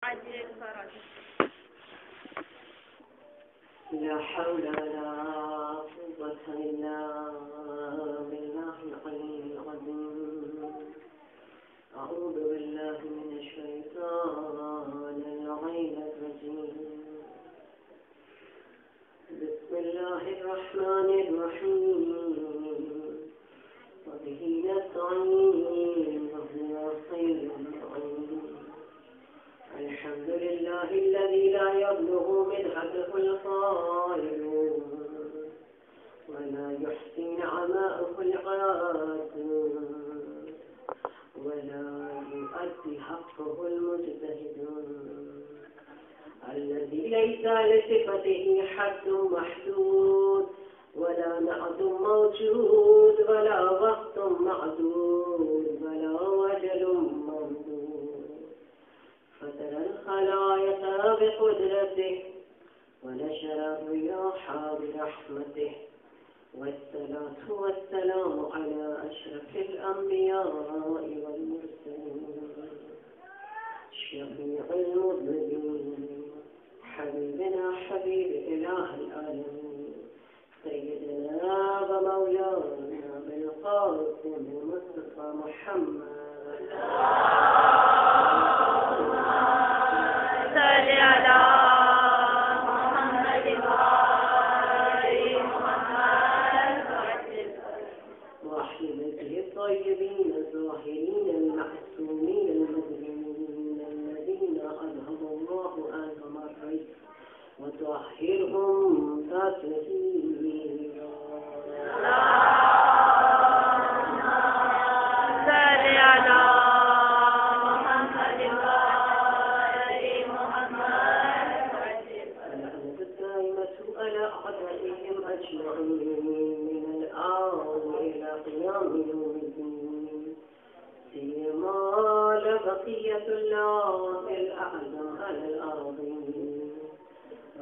لا حول ولا قوة إلا بالله العلي العظيم. أعوذ بالله من الشيطان اللعين الرجيم. بسم الله الرحمن الرحيم. وبه نستعين وهو خير المعين. الحمد لله الذي لا يبلغ مدحته القائلون ولا يحصي نعماءه العادون ولا يؤدي حقه المجتهدون الذي ليس لصفته حد محدود ولا نعد موجود ولا وقت معدود ولا وجل ممدود. فترى الخلائق بقدرته ونشر الرياح برحمته والصلاة والسلام على أشرف الأنبياء والمرسلين شفيع المذنبين حبيبنا حبيب إله العالمين سيدنا ومولانا بالقاسم المصطفى محمد صل على محمد وآل محمد وأهل بيته الطيبين الطاهرين المعصومين المظلومين الذين أذهب الله عنهم الرجس وطهرهم تطهيرا. من الآن إلى قيام يوم الدين سيما لبقية الله الأعظم على الأرضين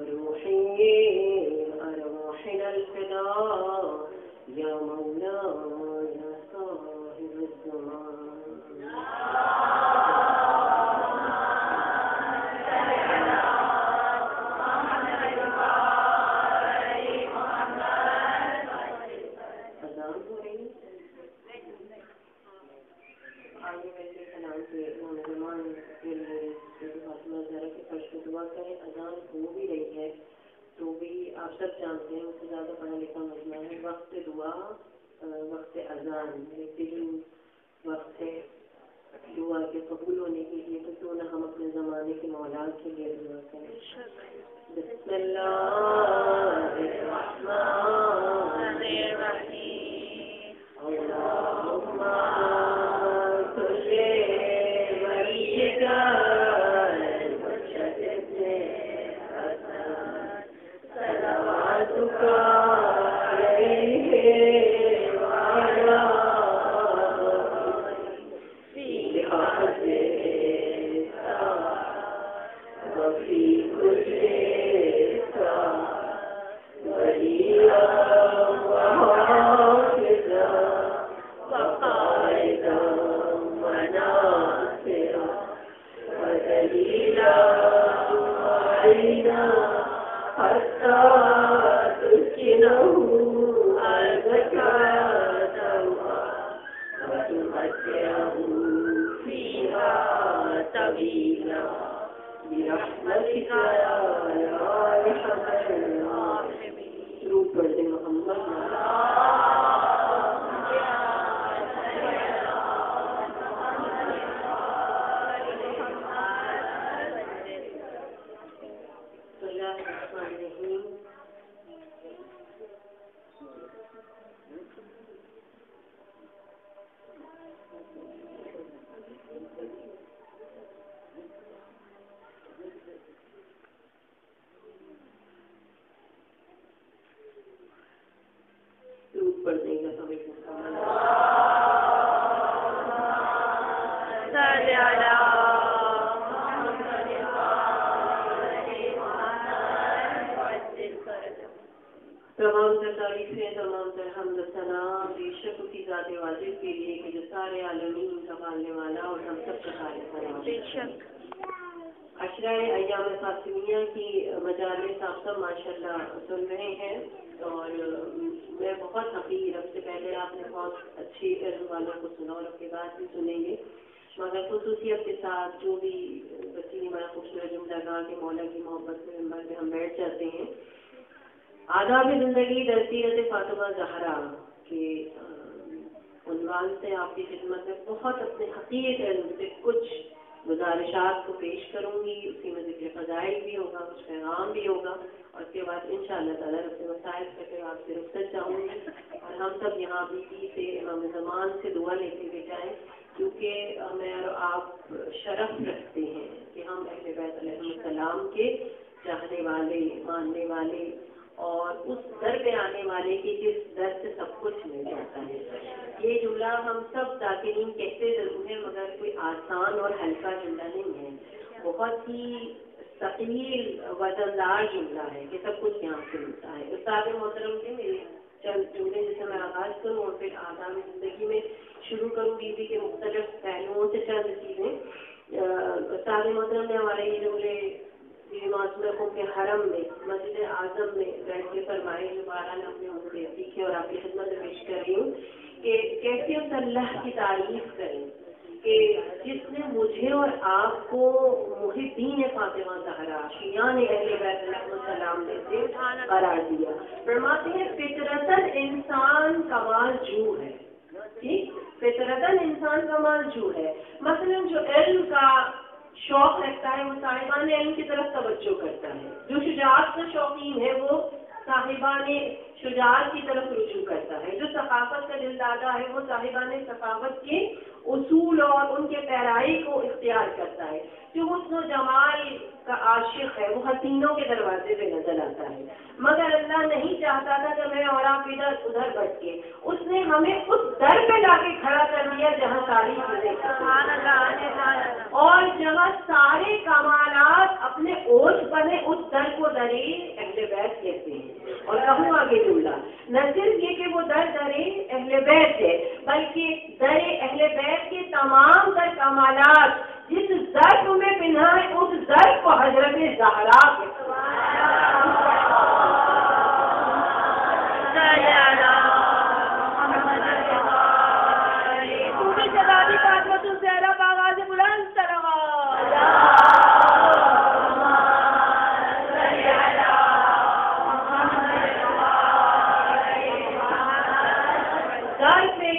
روحي أرواحنا الفداء يا مولاي يا صاحب الزمان. اذان ہو بھی رہی ہے تو بھی آپ سب جانتے ہیں اس سے زیادہ پڑھا لکھا مجمع ہے. وقت دعا وقت اذان بہترین وقت ہے دعا کے قبول ہونے کے لیے. تو کیوں نہ ہم اپنے زمانے کے مولا کے لیے دعا کریں. بسم اللہ الرحمن الرحیم. اللہم صل وسلم تمام تعریفیں تمام حمد و ثنا بے شک اسی ذات واجب کے لیے کہ جو سارے عالمین کا پالنے والا اور ہم سب کا خالق ہے. بے شک عرش عشرہ ایام فاطمیہ کی مجالس آپ سب ماشاءاللہ سن رہے ہیں، اور میں بہت حقیر، اب سے پہلے آپ نے بہت اچھی علم والوں کو سنا اور اب کے بعد بھی سنیں گے، مگر خصوصیت کے ساتھ جو بھی بچی نے بڑا خوبصورت جملہ کہا کہ مولا کی محبت میں ممبر پہ ہم بیٹھ جاتے ہیں۔ آداب زندگی در سیرت فاطمہ زہرا کے عنوان سے آپ کی خدمت میں بہت اپنے حقیق علم سے کچھ گزارشات کو پیش کروں گی، اسی میں ذکر فضائل بھی ہوگا، کچھ پیغام بھی ہوگا، اور اس کے بعد انشاءاللہ تعالیٰ اپنے مسائل سے پھر آپ سے رخصت چاہوں گی، اور ہم سب یہاں بی بی سے امام زمان سے دعا لیتے ہوئے جائیں، کیونکہ میں اور آپ شرف رکھتے ہیں کہ ہم اہل بیت علیہ السلام کے چاہنے والے، ماننے والے، اور اس در پہ آنے والے کی جس در سے سب کچھ مل جاتا ہے۔ یہ جملہ ہم سب ذاکرین کہتے ضرور ہیں، مگر کوئی آسان اور ہلکا جملہ نہیں ہے، بہت ہی ثقیل وزندار جملہ ہے کہ سب کچھ یہاں سے ملتا ہے۔ استاد محترم کے میرے چند جملے جسے میں آغاز کروں اور پھر آداب زندگی میں شروع کروں بی بی کے مختلف پہلوؤں سے چند چیزیں۔ استاد محترم نے ہمارے یہ جملے معصوم کے حرم میں مسجد اعظم میں بیٹھ کے فرمائے، جو بہرحال ہم نے ان سے سیکھے اور آپ کی خدمت میں پیش کر رہی ہوں کہ کیسے اس اللہ کی تعریف کریں کہ جس نے مجھے اور آپ کو محبین فاطمہ زہرا شیعان اہل بیت علیہ السلام میں سے قرار دیا۔ فرماتے ہیں فطرتاً انسان کمال جو ہے، ٹھیک، فطرتاً انسان کمال جو ہے، مثلا جو علم کا شوق رکھتا ہے وہ صاحبان علم کی طرف توجہ کرتا ہے، جو شجاعت کا شوقین ہے وہ صاحبان شجاعت کی طرف رجوع کرتا ہے، جو ثقافت کا دل دادا ہے وہ صاحبان ثقافت کے اصول اور ان کے پیرائی کو اختیار کرتا ہے، جو حسن و جمال کا عاشق ہے وہ حسینوں کے دروازے پہ نظر آتا ہے، مگر اللہ نہیں چاہتا تھا کہ میں اور آپ ادھر ادھر بھٹکے، اس نے ہمیں اس در پہ لا کے کھڑا کر دیا جہاں ساری چیزیں اور جہاں سارے کمالات اپنے اوج بنے، اس در کو در اہل بیت کہتے ہیں۔ اور کہوں آگے جملہ، نہ صرف یہ کہ وہ در اہل بیت ہے، بلکہ در اہل بیت کے تمام در کمالات جس ظرف میں پنہا ہے اس ظرف کو حضرت زہرا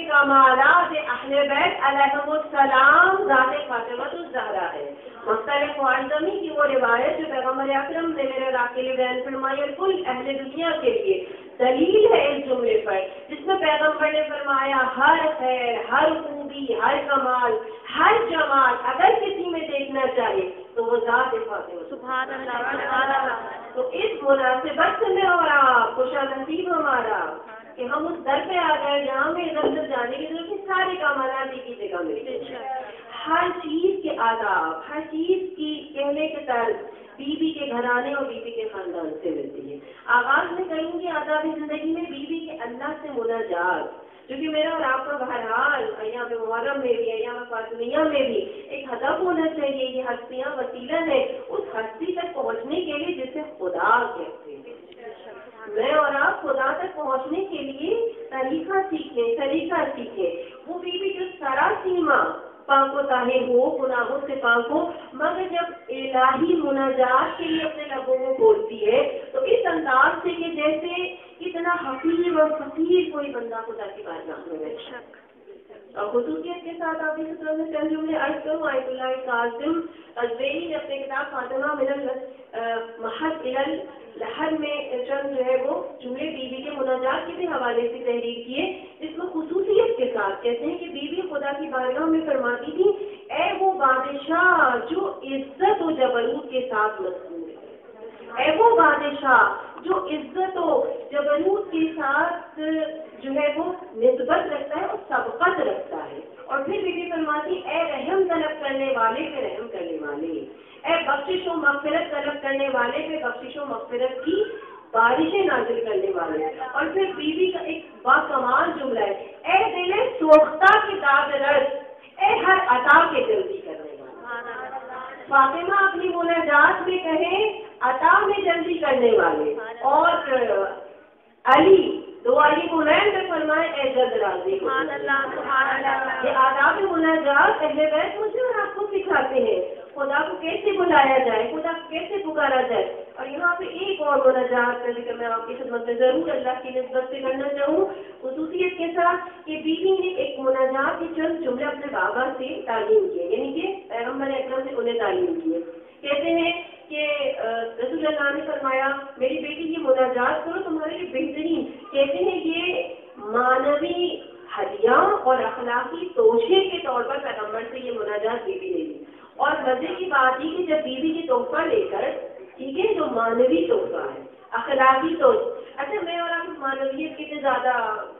کمالات اہل بیت علیہم السلام ذات فاطمہ الزہرا ہے۔ مختلف معظمی کی وہ روایت جو پیغمبر اکرم نے میرے راکل بیان فرمائی کل اہل دنیا کے لیے دلیل ہے اس جملے پر، جس میں پیغمبر نے فرمایا ہر خیر، ہر خوبی، ہر کمال، ہر جمال اگر کسی میں دیکھنا چاہے تو وہ ذات فاطمہ سبحان اللہ سبحان اللہ۔ تو اس مناسبت سے میں اور آپ خوش نصیب ہمارا کہ ہم اس در پہ آ گئے جہاں میں ادھر ادھر جانے کی ضرورت نہیں، سارے کمالات ایک ہی جگہ ملتے ہیں، ہر چیز کے آداب، ہر چیز کی کہنے کے طرز بی بی کے گھرانے اور بی بی کے خاندان سے ملتی ہے۔ آغاز میں کروں گی آداب زندگی میں بی بی کے اللہ سے مناجات، جو کہ میرا اور آپ کا بہرحال ایام محرم میں بھی، ایام فاطمیہ میں بھی ایک ہدف ہونا چاہیے۔ یہ ہستیاں وسیلہ ہیں اس ہستی تک پہنچنے کے لیے جسے خدا کہتے ہیں۔ میں اور آپ خدا تک پہنچنے کے لیے طریقہ سیکھیں، وہ بی جو سراسیما پاک و طاہر ہو، گناہوں سے پاک ہو، مگر جب الہی مناجات کے لیے اپنے لبوں کو بولتی ہے تو اس انداز سے کہ جیسے اتنا حقیر اور فقیر کوئی بندہ خدا کی بارگاہ میں بیٹھا۔ اور خصوصیت کے ساتھ آپ اس طرح سے چند جملے عرض کروں۔ آیت اللہ قاسم ازبیری نے اپنے کتاب فاطمہ من المحد الی الحد میں چند جو ہے وہ جملے بی بی کے مناجات کے بھی حوالے سے تحریر کیے، اس میں خصوصیت کے ساتھ کہتے ہیں کہ بی بی خدا کی بارگاہ میں فرماتی تھی اے وہ بادشاہ جو عزت و جبروت کے ساتھ مذکور ہے، اے وہ بادشاہ جو عزت و جبروت کے ساتھ جو ہے وہ نسبت رکھتا ہے اور سبقت رکھتا ہے۔ اور پھر بی بی فرماتی اے رحم طلب کرنے والے پہ رحم کرنے والے، اے بخشش و مغفرت طلب کرنے والے پہ بخشش و مغفرت کی بارشیں نازل کرنے والے۔ اور پھر بی بی کا ایک باکمال جملہ ہے اے دل سوختہ کی داد رس، اے ہر عطا کے جلدی کرنے والا۔ فاطمہ اپنی مناجات میں کہیں عطا میں جلدی کرنے والے، اور علی دو علی بلند میں فرمائے اے جلد راضی کو۔ یہ آداب مناجات اہل بیت مجھے اور آپ کو سکھاتے ہیں خدا کو کیسے بلایا جائے، خدا کو کیسے پکارا جائے۔ اور یہاں پہ ایک اور مناجات کا ذکر میں آپ کی خدمت میں ضرور اللہ کی نسبت سے کرنا چاہوں، خصوصیت کے ساتھ کہ بیوی نے ایک مناجات کے چند جملے اپنے بابا سے تعلیم کیے، یعنی کہ پیغمبر اکرم سے انہیں تعلیم کیے۔ کہتے ہیں کہ رسول اللہ نے فرمایا میری بیٹی یہ مناجات کرو تمہارے لیے بہترین، کہتے ہیں یہ معنوی ہدیہ اور اخلاقی توشے کے طور پر پیغمبر سے یہ مناجات بیوی نے لی۔ اور مزے کی بات یہ کہ جب بیوی کی تحفہ لے کر، ٹھیک ہے، جو معنوی تحفہ ہے، اخلاقی توش، اچھا میں اور آپ معنویت کتنے زیادہ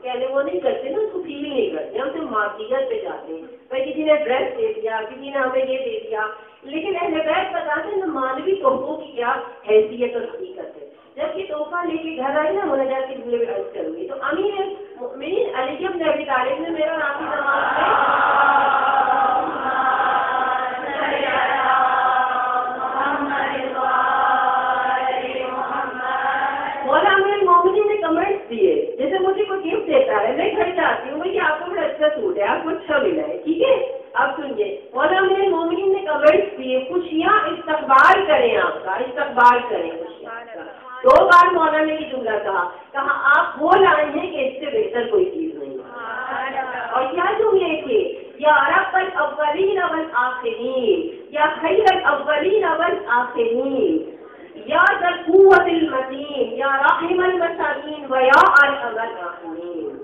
کہنے وہ نہیں کرتے نا، اس کو فیل ہی نہیں کرتے، ہم تو مادیت پہ جاتے ہیں، بھائی کسی نے ڈریس دے دیا، کسی نے ہمیں یہ دے دیا، لیکن اہل بیت بتاتے ہیں مانوی تحفوں کی کیا حیثیت اور حقیقت ہے۔ جب یہ تحفہ لے کے گھر آئی نا مناجات کے لیے عرض کروں گی تو امیر المؤمنین علی بن ابی طالب نے میرا اور آپ کی زبان میں کمنٹس دیے، جیسے مجھے کوئی گفٹ دیتا ہے میں گھر جاتی ہوں کہ آپ کو بڑا اچھا سوٹ ہے، آپ کو اچھا ملا ہے، ٹھیک ہے، آپ سنیے مولا امیر المومنین نے کمنٹس دیے، خوشیاں استقبال کریں، آپ کا استقبال کریں خوشیاں کا۔ 2 بار مولا نے یہ جملہ کہا آپ وہ لائے ہیں کہ اس سے بہتر کوئی چیز نہیں ہے۔ اور کیا جملے تھے؟ یا رب الاولین والآخرین، یا خیر الاولین والآخرین، یا ذل قوت المتین، یا رحم المساکین، ویا ارحم الراحمین۔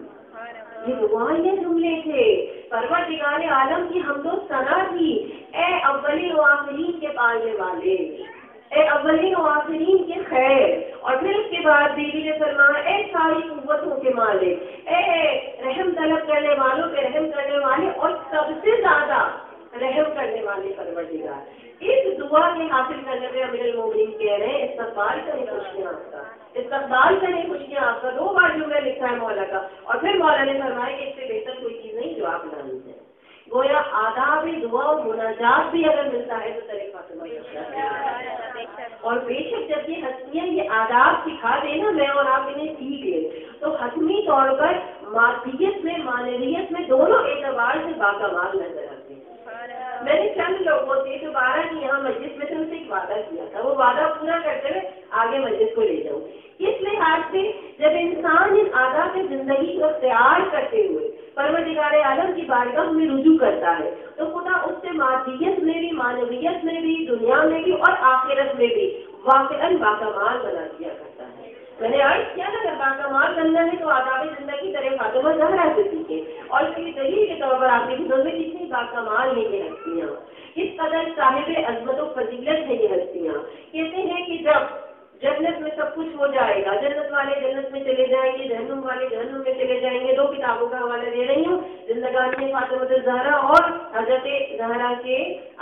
یہ دعائیں جملے تھے، پروردگار عالم کی حمد و ثنا تھی، اے اولین و آخرین کے پالنے والے، اے اولین و آخرین کے خیر۔ اور پھر اس کے بعد بیوی نے فرمایا اے ساری قوتوں کے مالک، اے رحم طلب کرنے والوں پہ رحم کرنے والے اور سب سے زیادہ رحم کرنے والے پروردگار۔ اس دعا کے حاصل کرنے میں امیر المومنین کہہ رہے ہیں استقبال کریں خوشیاں آپ کا، استقبال کریں خوشیاں آپ کا۔ 2 بار جملہ لکھا ہے مولا کا، اور پھر مولا نے فرمایا کہ اس سے بہتر کوئی چیز نہیں جو آپ لانی ہے۔ گویا آداب دعا و مناجات بھی اگر ملتا ہے تو طریقہ اور بے شک جب یہ ہستیاں یہ آداب سکھا دیں نا، میں اور آپ انہیں سیکھ لیں تو حتمی طور پر مادیت میں معنویت میں دونوں اعتبار سے باکمال نظر آتے ہیں۔ میں نے چند لوگوں سے دوبارہ کی یہاں مسجد میں سے ان سے ایک وعدہ کیا تھا، وہ وعدہ پورا کرتے ہوئے آگے مسجد کو لے جاؤں۔ اس لحاظ سے جب انسان ان آداب زندگی کو اختیار کرتے ہوئے پروردگار عالم کی بارگاہ میں رجوع کرتا ہے تو خدا اس سے مادیت میں بھی، معنویت میں بھی، دنیا میں بھی اور آخرت میں بھی واقعاً باکمال بنا دیا کرتا ہے۔ میں نے عرض کیا نا اگر باکمال بننا ہے تو آداب زندگی طرح فاطمہ زہرا سے سیکھے، اور اس کی دلیل کے طور پر آپ کی خدمت میں کتنی باکمال ہیں یہ ہستیاں، کس قدر صاحب عظمت و فضیلت ہیں یہ ہستیاں۔ کہتے ہیں کہ جب جنت میں سب کچھ ہو جائے گا، جنت والے جنت میں چلے جائیں گے، جہنم والے جہنم میں چلے جائیں گے۔ 2 کتابوں کا حوالہ دے رہی ہوں، زندگانی فاطمہ الزہرا اور حضرت زہرا کے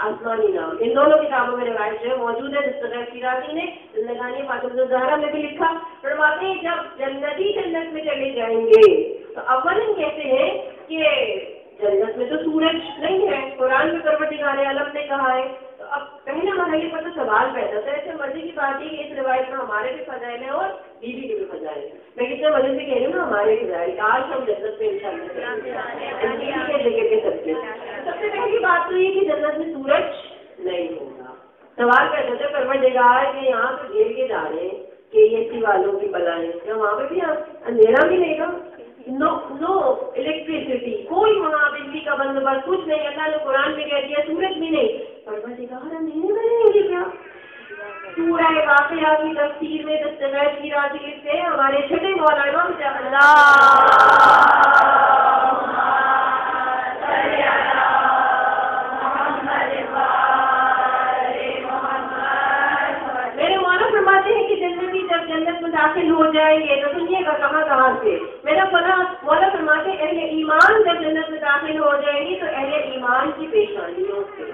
آسمانی نام، ان دونوں کتابوں میں روایت جو موجود ہے۔ دستگیر شیرازی نے زندگانی فاطمہ الزہرا میں بھی لکھا، فرماتے ہیں جب جنتی جنت میں چلے جائیں گے تو اولاً کہتے ہیں کہ جنت میں تو سورج نہیں ہے، قرآن میں پروردگار عالم نے کہا ہے، تو اب پہلے مرحلے پر تو سوال پیدا ہوتا ہے، ایسے مرضی کی بات ہے کہ اس روایت میں ہمارے بھی فضائل ہیں اور بیوی کے بھی فضائل ہیں۔ میں کتنے مزے سے کہہ رہی ہوں نا ہمارے فضائل، آج ہم جنت میں انشاءاللہ سب سے پہلی بات تو یہ کہ جنت میں سورج نہیں ہوگا۔ سوال پیدا ہوتا ہے پروردگار کہ یہاں پہ گھیر کے جا رہے ہیں کہ یہ اسی والوں کی بلائیں، کیا وہاں پہ بھی اندھیرا بھی نہیں گا؟ نو الیکٹریسٹی، کوئی وہاں بجلی کا بندوبست کچھ نہیں۔ اللہ نے قرآن میں کہہ دیا سورج بھی نہیں، پروردگار اندھیرے میں رہیں گے کیا؟ سورہ واقعہ کی تفسیر میں دستگیر شیرازی لکھتے ہیں ہمارے چھٹے مولانا میرے مولانا فرماتے ہیں کہ جنتی جب جنت میں داخل ہو جائیں گے تو سنیے گا کہاں سے، میرا مولا فرماتے ہیں اہل ایمان جب جنت میں داخل ہو جائیں گے تو اہل ایمان کی پیشانیوں سے،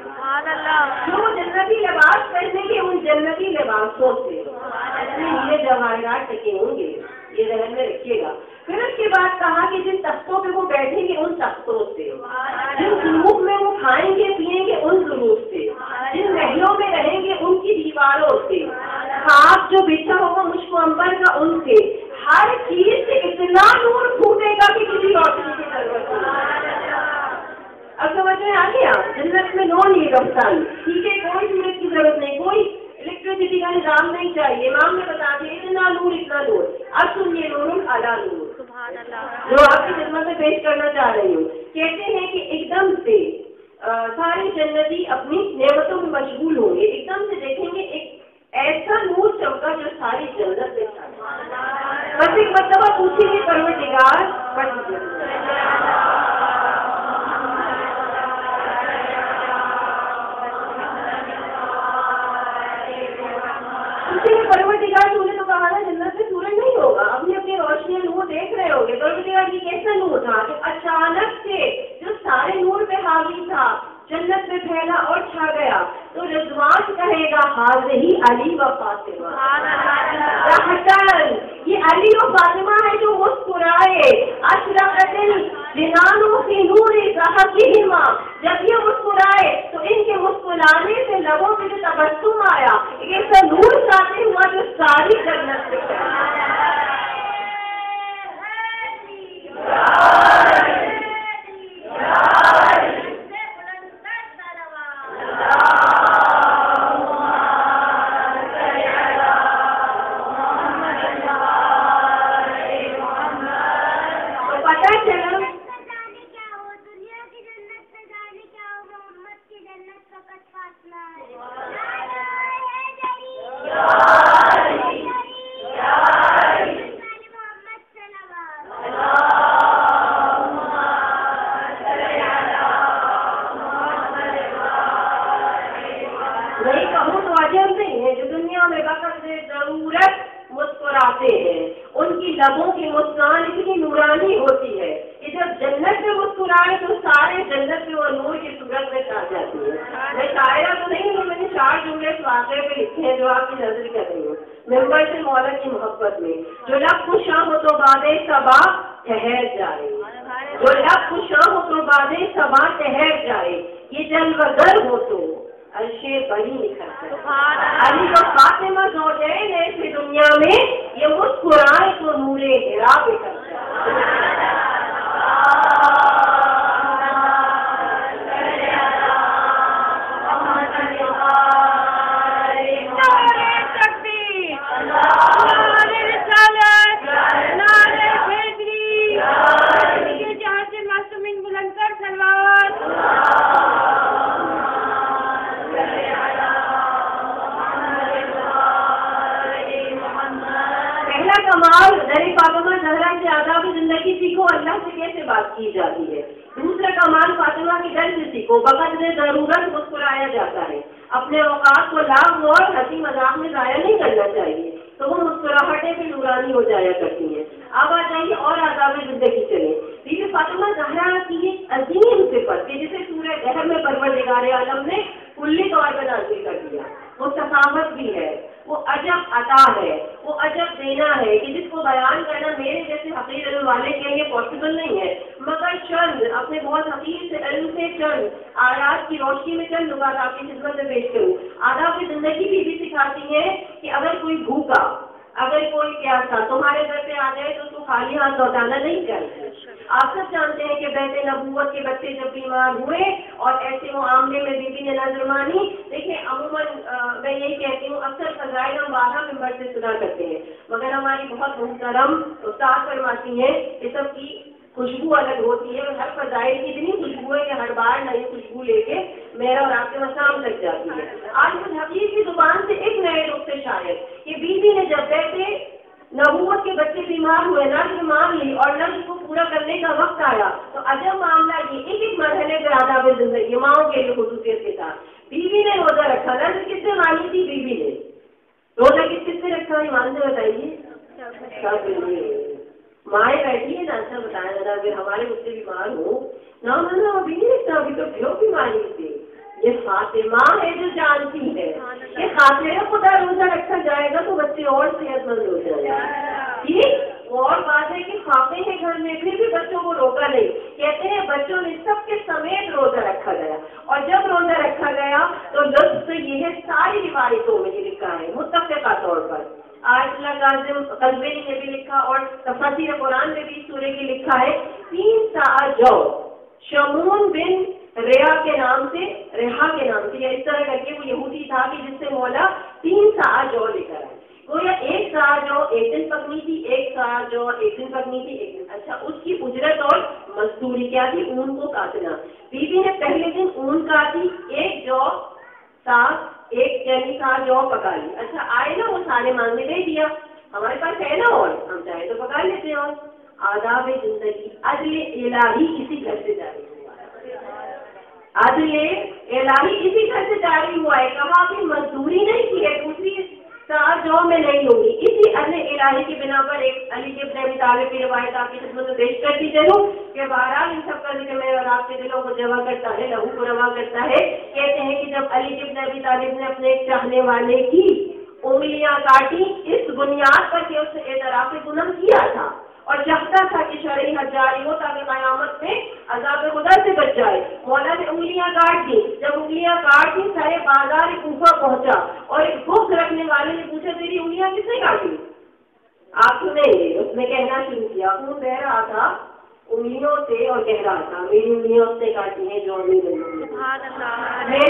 جو جنتی لباس پہنیں گے ان جنتی لباسوں سے یہ جواہرات ٹکے ہوں گے، یہ ذہن میں رکھیے گا۔ پھر اس کے بعد کہا کہ جن تختوں پہ وہ بیٹھیں گے ان تختوں سے، جن ظروف میں وہ کھائیں گے پیئیں گے ان ظروف سے، جن محلوں میں رہیں گے ان کی دیواروں سے، خاک جو بچھا ہوگا مشک و عنبر کا ان سے، ہر چیز سے اتنا نور پھوٹے گا کہ کسی روشنی کی ضرورت نہیں۔ اب سمجھ میں آ گیا؟ جنت میں نو نیڈ آف سن، ٹھیک ہے، کوئی سورج کی ضرورت نہیں، کوئی الیکٹریسٹی کا نظام نہیں چاہیے، امام نے بتا دیا اتنا نور اتنا نور۔ اب سنیے نور اعلیٰ نور جو آپ کی خدمت میں پیش کرنا چاہ رہی ہوں، کہتے ہیں کہ ایک دم سے سارے جنتی اپنی نعمتوں میں مشغول ہوں گے، ایک دم سے دیکھیں گے ایک ایسا نور چمکا جو ساری جنت میں چھا جائے۔ بس ایک مرتبہ پوچھیں گے پروردگار پروردگار تو نے تو کہا نا جنت میں سورج نہیں ہوگا، اپنی اپنی روشنی نور دیکھ رہے ہوں گے، پروردگار یہ کیسا نور تھا جو اچانک سے جو سارے نور پہ حاوی تھا جنت میں پھیلا اور چھا گیا۔ تو رضوان کہے گا حاضی علی و فاطمہ، یہ علی و فاطمہ ہے جو مسکرائے، اشرقت الجنان فی نور ضحکہما، جب یہ مسکرائے تو ان کے مسکرانے سے لبوں پہ جو تبسم آیا، ایک ایسا نور ساتے ہوا جو ساری جنت سے لبوں کی مسکان اتنی نورانی ہوتی ہے کہ جب جنت میں مسکرائے تو سارے جنت میں وہ نور کی صورت میں چھا جاتی ہے۔ میں شاعرہ تو نہیں ہوں، میں نے 4 جملے اس واقعے پہ لکھے ہیں جو آپ کی نظر کر رہی ہوں۔ ممبر سے مولا کی محبت میں، جو لب خوشاں ہو تو بادے صبا ٹھہر جائے، جو لب خوشاں ہو تو بادے صبا ٹھہر جائے، یہ جلوگر ہو تو عرشے بڑی نکھر جائے۔ علی و فاطمہ زوجین ایسی دنیا میں یہ مسکرائے تو نور ہرا بکھر جائے۔ کمال نری فاطمہ زہرا سے آداب زندگی سیکھو، اللہ سے کیسے بات کی جاتی ہے۔ دوسرا کمال فاطمہ کے گھر سے سیکھو، بقدر ضرورت مسکرایا جاتا ہے، اپنے اوقات کو لاغ اور ہنسی مذاق میں ضائع نہیں کرنا چاہیے، تو وہ مسکراہٹیں بھی نورانی ہو جایا کرتی ہیں۔ اب آ جائیے اور آداب زندگی چلیں۔ بی بی فاطمہ زہرا کی ایک عظیم صفت کہ جسے سورہ گہر میں پروردگار عالم نے کلی طور پر نازل کر دیا، وہ سخاوت بھی ہے، وہ عجب عطا ہے، وہ عجب دینا ہے کہ جس کو بیان کرنا میرے جیسے حقیر علم والے کے لیے پاسبل نہیں ہے، مگر چند اپنے بہت حقیر سے علم سے چند آیات کی روشنی میں چند نکات آپ کی خدمت میں پیش کروں۔ آداب کی زندگی بھی سکھاتی ہے کہ اگر کوئی بھوکا، اگر کوئی پیاسا تمہارے گھر پہ آ جائے تو اس کو خالی ہاتھ لوٹانا نہیں چاہیے۔ آپ سب جانتے ہیں کہ بیت نبوت کے بچے جب بیمار ہوئے اور ایسے معاملے میں بی بی نے نظر مانی، دیکھیں عموماً میں یہی کہتی ہوں اکثر فضائل ہم باہر ممبر سے سنا کرتے ہیں، مگر ہماری بہت محترم استاد فرماتی ہیں کہ سب کی خوشبو الگ ہوتی ہے، اور ہر فضائل کی اتنی خوشبو ہے کہ ہر بار نئی خوشبو لے کے میرا اور آپ کے مسام لگ جاتی ہے۔ آج مجھے حقیقی کی زبان سے ایک نئے نقطے شاید کہ بی بی نے جب بیٹے نبوت کے بچے بیمار ہوئے، نظر مان لی اور نظر کو پورا کرنے کا وقت آیا، تو عجب معاملہ یہ ایک ایک مرحلے پہ آداب زندگی ماؤں کے لیے خصوصیت کے ساتھ بیوی نے روزہ رکھا۔ نظر کس سے مانی تھی؟ بیوی نے۔ روزہ کس سے رکھا ایمان سے بتائیے؟ مائیں بیٹھی ہے نا، اچھا بتایا ذرا، اگر ہمارے بچے بیمار ہو نہ ابھی نہیں رکھتا، ابھی تو کیوں بیماری تھی؟ یہ فاطمہ ہے جو جانتی ہے کہ خاطر خدا روزہ رکھا جائے گا تو بچے اور صحت مند ہو جائے گا، ٹھیک؟ وہ اور بات ہے کہ خاکے ہیں گھر میں پھر بھی بچوں کو روکا نہیں. کہتے ہیں بچوں نے سب کے سمیت روزہ رکھا گیا, اور جب روزہ رکھا گیا تو لطف یہ ہے ساری روایتوں میں یہ لکھا ہے متفقہ طور پر. آیت اللہ کاظم قلبینی نے بھی لکھا اور تفسیر قرآن میں بھی سورے کی لکھا ہے 3 سا جو شمون بن ریحا کے نام سے یا اس طرح کر کے وہ یہودی تھا کہ جس سے مولا 3 سا جو لے کر آئے. گویا 1 سا جو ایک دن پکنی تھی, 1 سا جو ایک دن پکنی تھی, ایک دن. اچھا, اس کی اجرت اور مزدوری کیا تھی؟ اون کو کاٹنا. بیوی نے پہلے دن اون کاٹی, 1 جو ساگ 1 یعنی سا جو پکا لی. اچھا, آئے نا وہ سارے مانگنے دے دیا, ہمارے پاس ہے نا اور ہم چاہے تو پکا لیتے ہیں. اور آداب زندگی عدل الہی اسی گھر سے جاری ہوا ہے, عدل الہی اسی گھر سے جاری ہوا ہے. کہا کہ مزدوری نہیں کی ہے, دوسری جو میں نہیں ہوگی. اسی عدل الہی کی بنا پر ایک علی ابن ابی طالب کی روایت آپ کی خدمت میں پیش کرتی چلوں کہ بہرحال ان سب کا ذکر میں اور آپ کے دلوں کو جمع کرتا ہے, لہو کو رواں کرتا ہے. کہتے ہیں کہ جب علی ابن ابی طالب نے اپنے ایک چاہنے والے کی انگلیاں کاٹی اس بنیاد پر کہ اس نے اعتراف گناہ کیا تھا اور چاہتا تھا کہ شرعی حد جاری ہو تاکہ قیامت میں عذاب خدا سے بچ جائے, مولا نے انگلیاں کاٹ دی. جب انگلیاں کاٹ دی سارے بازار کوفہ پہنچا اور ایک بک رکھنے والے نے پوچھا تیری انگلیاں کس نے کاٹی؟ آپ سنیں گے. اس نے کہنا شروع کیا, خون بہ رہا تھا انگلیوں سے اور کہہ رہا تھا میری انگلیاں اس نے کاٹی ہیں جو میری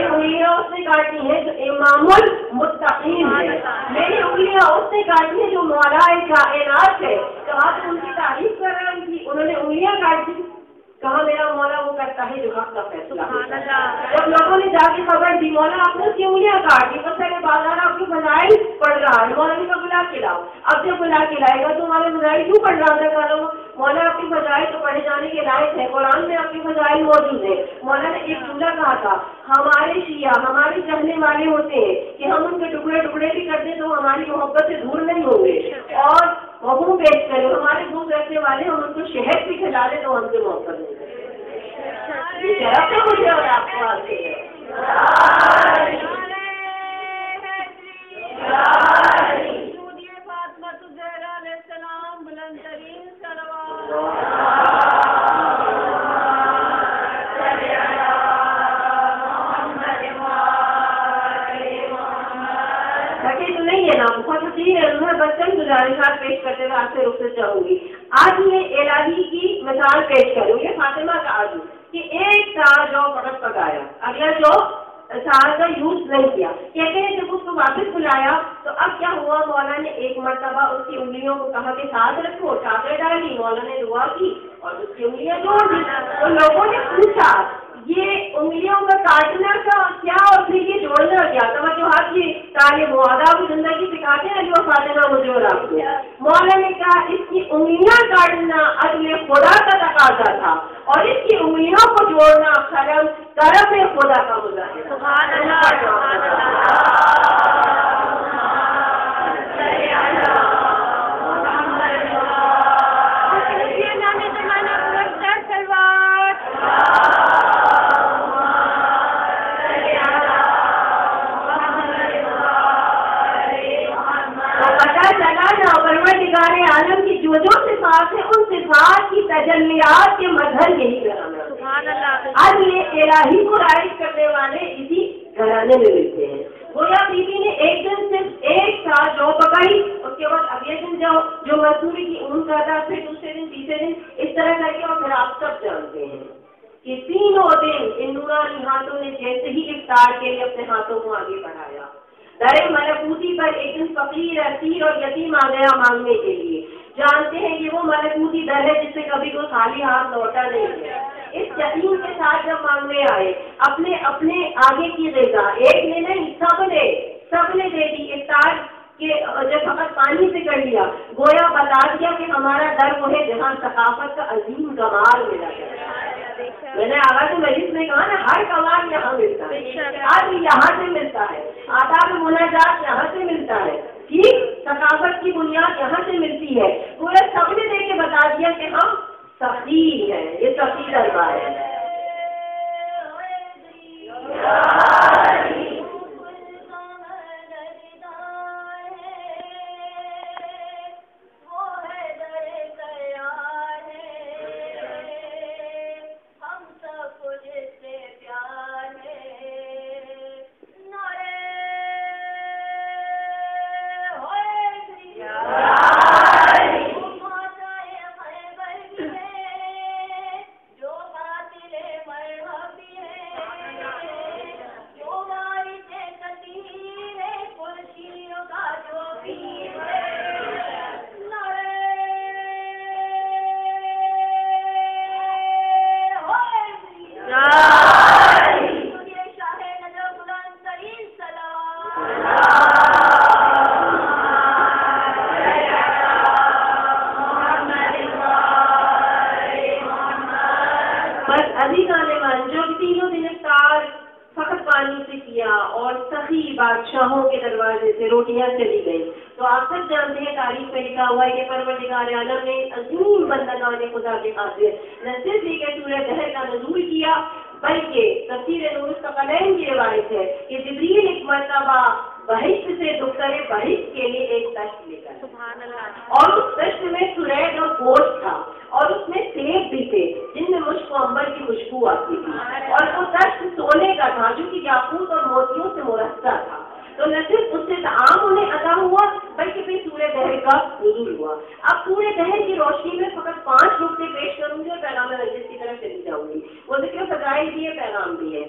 انگلیاں اس نے کاٹی ہیں جو امام المتقین ہے, میری انگلیاں اس نے کاٹی ہیں جو مولا کائنات ہے. کہا تو ان کی تعریف کر رہی تھی, انہوں نے انگلیاں کاٹ دی. کہا میرا مولا وہ کرتا ہے جو حق کا فیصلہ. جب لوگوں نے جا کے خبر دی مولا آپ نے اس کی انگلیاں کاٹ دی, تو پہلے بازار آپ کی فضائل پڑھ رہا ہے, مولا نے کہا بلا کے لاؤ. اب جب بلا کے لائے گا تو ہمارے فضائل کیوں پڑھ رہا تھا؟ کہ مولا آپ کی فضائل تو پڑھے جانے کے لائق ہے, قرآن میں آپ کی فضائل موجود ہے. مولا نے ایک جملہ کہا تھا, ہمارے شیعہ ہمارے چاہنے والے ہوتے ہیں کہ ہم ان کے ٹکڑے ٹکڑے بھی کر دیں تو ہماری محبت سے دور نہیں ہوں گے, اور وہ پیش کریں ہمارے بھوک رکھنے والے ہم ان کو شہد بھی کھلا دیں تو ہم سے محبت نہیں کریں. مجھے اور آپ کو آتے ہیں بچن گزارشات پیش کرتے ہوئے آپ سے رخ سے چاہوں گی. آج میں الہی کی مثال پیش کروں گی فاطمہ کا آج کہ 1 سال جو فقط پکایا, اگلا جو سال کا یوز نہیں کیا. کہتے ہیں جب اس کو واپس بلایا تو اب کیا ہوا, مولا نے ایک مرتبہ اس کی انگلیوں کو کہا کہ ساتھ رکھو, چادر ڈالی, مولا نے دعا کی اور اس کی انگلیاں جوڑ دی. تو لوگوں نے پوچھا یہ انگلیوں کا کاٹنا کا کیا اور پھر یہ جوڑنا کیا؟ توجہات کی تعلیم آداب زندگی سکھاتے ہیں جو فاطمہ مجھے اور آپ کو. مولا نے کہا اس کی انگلیاں کاٹنا عدل خدا کا تقاضا تھا اور اس کی انگلیوں کو جوڑنا کرم خدا کا مظاہرہ. سبحان اللہ, سبحان اللہ. عالم کی جو صفات ہیں ان صفات کی تجلیات کے مظہر یہی گھرانا. آج یہ الہی کو رائج کرنے والے اسی گھرانے میں ملتے ہیں. گویا بیوی نے ایک دن صرف 1 سال جو پکائی, اس کے بعد اگلے دن جو مزدوری کی اون کرتا, پھر دوسرے دن تیسرے دن اس طرح کر کے. اور پھر آپ سب جانتے ہیں کہ 3 دن ان نورانی ہاتھوں نے جیسے ہی افطار کے لیے اپنے ہاتھوں کو آگے بڑھایا, در ملکوتی پر ایک دن فقیر اسیر اور یتیم آ گیا مانگنے کے لیے. جانتے ہیں کہ وہ ملکوتی در ہے جس سے کبھی کوئی خالی ہاتھ لوٹا نہیں ہے. اس یتیم کے ساتھ جب مانگنے آئے اپنے آگے کی غذا ایک نے نہیں سب نے دے دی. افطار کے جب فقط پانی سے کر لیا, گویا بتا دیا کہ ہمارا در وہ ہے جہاں ثقافت کا عظیم کمال ملا ہے. میں نے آواز مجلس میں کہا نا, ہر کمال یہاں ملتا ہے, آج یہاں سے ملتا ہے, آداب مناجات یہاں سے ملتا ہے, ٹھیک, ثقافت کی بنیاد یہاں سے ملتی ہے. گویا سب نے دے کے بتا دیا کہ ہم سفیر ہیں, یہ سفیر دربار ہے. دنیا چلی گئی. تو آپ سب جانتے ہیں تاریخ میں لکھا ہوا ہے کہ پروردگار عالم نے عظیم بندگان خدا کے خاطر نہ صرف یہ کہ سورہ دہر کا نزول کیا بلکہ تفسیر نور الثقلین کی روایت ہے کہ جبریل ایک مرتبہ بہشت سے دختر بہشت کے لیے ایک تشت لے کر اور اس تشت میں سریگ اور گوشت تھا اور اس میں سیب بھی تھے جن میں مشک و عنبر کی خوشبو آتی تھی اور وہ تشت سونے کا تھا جو کہ یاقوت اور موتیوں سے مرصع تھا. تو نہ صرف اس سے طعام انہیں عطا ہوا بلکہ پھر سورہ دہر کا نزول ہوا. اب سورہ دہر کی روشنی میں فقط 5 نقطے پیش کروں گی اور پیغام مجلس کی طرف چلی جاؤں گی. وہ ذکر فضائل بھی ہے، پیغام بھی ہے.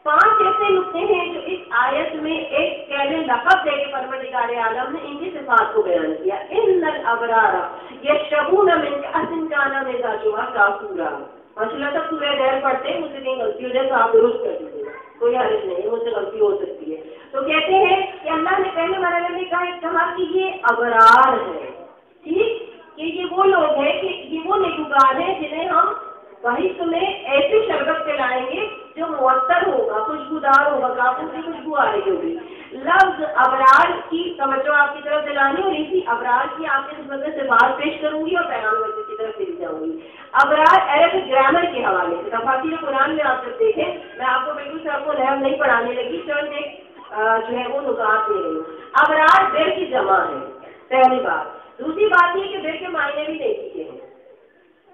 5 ایسے نقطے ہیں جو اس آیت میں ایک کہنے لقب دے کے پروردگار عالم نے ان کی صفات کو بیان کیا. ان الابرار یشربون من کأس کان مزاجها کافورا. ماشاءاللہ سب سورہ دہر پڑھتے ہیں، مجھ سے کہیں غلطی ہو جائے تو آپ درست کر دیجیے، کوئی حرج نہیں، مجھ سے غلطی ہو سکتی ہے. تو کہتے ہیں کہ اللہ نے پہلے مرحلے میں کہا کہ یہ ابرار ہے، ٹھیک، کہ یہ وہ لوگ ہیں کہ یہ وہ نیکوکار ہیں جنہیں ہم بہشت میں ایسی شربت پلائیں گے جو معطر ہوگا، خوشبودار ہوگا، کافی کی خوشبو آ رہی ہوگی. لفظ ابرار کی توجہ آپ کی طرف دلانی اور اسی ابرار کی آپ کے خدمت سے بات پیش کروں گی اور پیغام مسجد کی طرف چلی جاؤں گی. ابرار عربی گرامر کے حوالے سے تفاسیر قرآن میں آپ جب دیکھیں، میں آپ کو بالکل سب کو نحو نہیں پڑھانے لگی، چند ایک جو ہے وہ نکات دے رہی ہوں. ابرار بر کی جمع ہے، پہلی بات. دوسری بات یہ کہ بر کے معنی بھی نیکی کے ہیں.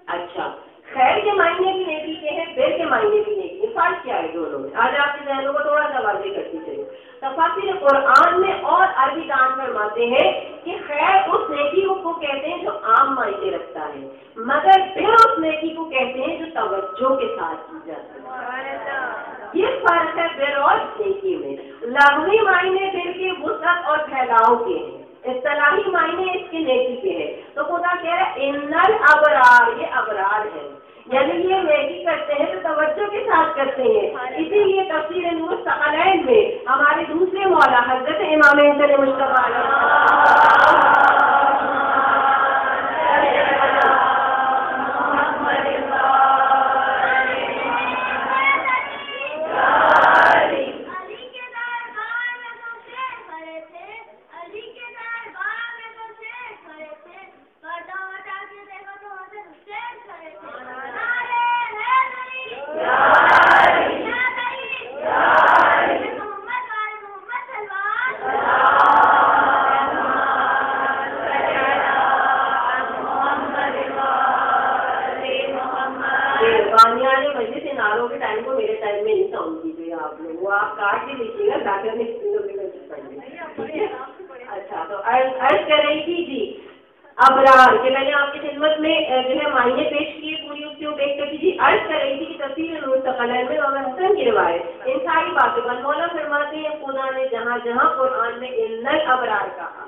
اچھا، خیر کے معنی بھی نیکی کے ہیں، بر کے معنی بھی نیکی کے. فرق کیا ہے دونوں میں؟ آج آپ کے ذہنوں کو تھوڑا سا واضح کرتی چاہیے. تفاسیر قرآن میں اور عربی دان فرماتے ہیں کہ خیر اس نیکی کو کہتے ہیں جو عام معنی رکھتا ہے، مگر بر اس نیکی کو کہتے ہیں جو توجہ کے ساتھ کی جاتی ہے. یہ فرق ہے بر اور نیکی میں. لغوی معنی بر کے وسعت اور پھیلاؤ کے ہیں، اصطلاحی معنی اس کے نیکی کے ہیں. تو خدا کہہ رہا ہے ان الابرار، یہ ابرار ہے، یعنی یہ نیکی کرتے ہیں تو توجہ کے ساتھ کرتے ہیں. اسی لیے تفسیر نور الثقلین میں ہمارے دوسرے مولا حضرت امام حسن مصطفیٰ ابرار کہ میں نے آپ کی خدمت میں جو ہے معنی پیش کیے، پوری اس کو دیکھ کر کیجیے. عرض کر رہی تھی کہ تفسیر نور الثقلین میں امام حسن کی روایت ان ساری باتوں پر مولا فرماتے ہیں خدا نے جہاں جہاں قرآن میں ان الابرار کہا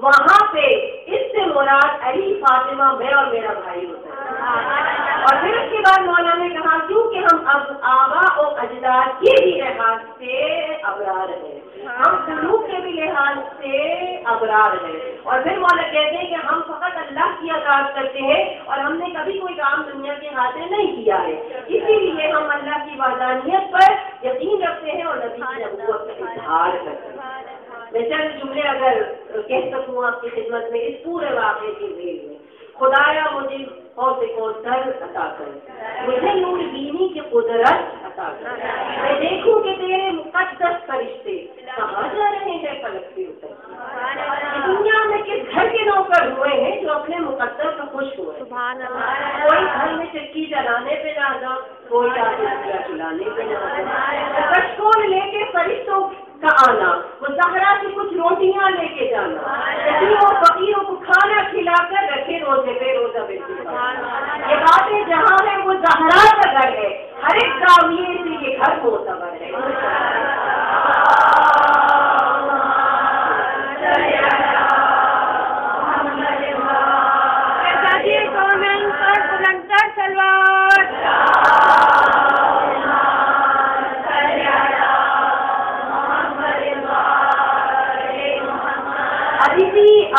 وہاں پہ اس سے مراد علی، فاطمہ، میں اور میرا بھائی ہوتا ہے. اور پھر اس کے بعد مولا نے کہا کیونکہ ہم اب آبا اور اجداد کے بھی لحاظ سے ابرار ہیں، ہم سلوک کے بھی لحاظ سے ابرار ہیں. اور پھر مولا کہتے ہیں کہ ہم فقط اللہ کی اطاعت کرتے ہیں اور ہم نے کبھی کوئی کام دنیا کے ہاتھ نہیں کیا ہے، اسی لیے ہم اللہ کی وحدانیت پر یقین رکھتے ہیں اور نبی کی نبوت کا اظہار کرتے ہیں. میں چند جملے اگر کہہ سکوں آپ کی خدمت میں اس پورے واقعے کی ذیل میں. خدایا مجھے حوض کوثر عطا کر، مجھے نور بینی کی قدرت عطا کر، میں دیکھوں کہ تیرے مقدس فرشتے کہاں جا رہے ہیں فلک سے اتر. دنیا میں کس گھر کے نوکر ہوئے ہیں جو اپنے مقدس سے خوش ہوئے؟ کوئی گھر میں چکی جلانے پہ نہ جا، کوئی آدمی چلانے پہ نہ جا، کشکول لے کے فرشتوں کا آنا، وہ زہرا کی کچھ روٹیاں لے کے جانا، فقیروں کو کھانا کھلا کر رکھے روزے پہ روزہ بیٹھے. یہ باتیں جہاں ہے وہ زہرا کا گھر ہے، ہر ایک زاویے سے یہ گھر معتبر ہے.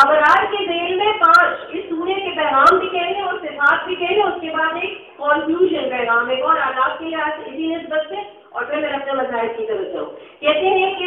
ابرار کے ذیل میں 5 اس سورے کے پیغام بھی کہہ رہے اور صفات بھی کہہ رہے، اس کے بعد ایک کنکلوژن پیغام ایک اور آداب کے لحاظ سے اسی نسبت سے، اور پھر میں اپنے مسائل کی طرف جاؤں. کہتے ہیں کہ